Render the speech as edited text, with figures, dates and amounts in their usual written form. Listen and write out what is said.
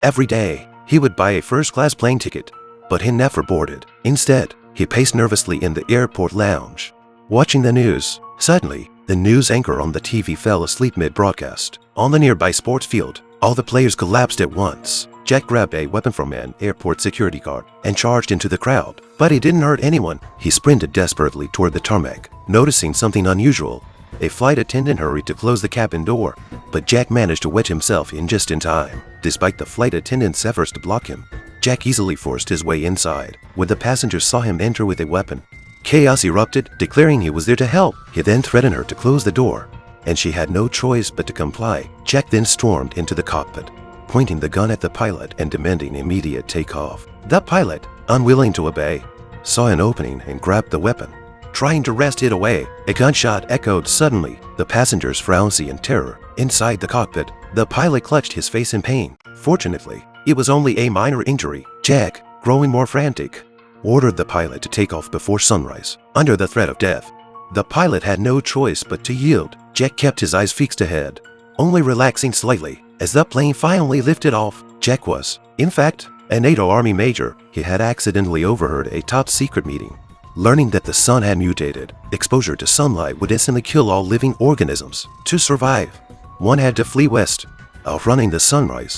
Every day, he would buy a first-class plane ticket, but he never boarded. Instead, he paced nervously in the airport lounge, watching the news. Suddenly, the news anchor on the TV fell asleep mid-broadcast. On the nearby sports field, all the players collapsed at once. Jack grabbed a weapon from an airport security guard and charged into the crowd, but he didn't hurt anyone. He sprinted desperately toward the tarmac, noticing something unusual. A flight attendant hurried to close the cabin door, but Jack managed to wedge himself in just in time. Despite the flight attendant's efforts to block him, Jack easily forced his way inside. When the passengers saw him enter with a weapon, chaos erupted, declaring he was there to help. He then threatened her to close the door, and she had no choice but to comply. Jack then stormed into the cockpit, pointing the gun at the pilot and demanding immediate takeoff. The pilot, unwilling to obey, saw an opening and grabbed the weapon, trying to wrest it away. A gunshot echoed suddenly, the passengers frenzy in terror. Inside the cockpit, the pilot clutched his face in pain. Fortunately, it was only a minor injury. Jack, growing more frantic, ordered the pilot to take off before sunrise. Under the threat of death, the pilot had no choice but to yield. Jack kept his eyes fixed ahead, only relaxing slightly as the plane finally lifted off. Jack was, in fact, a NATO Army major. He had accidentally overheard a top-secret meeting, learning that the sun had mutated. Exposure to sunlight would instantly kill all living organisms. To survive, one had to flee west, outrunning the sunrise.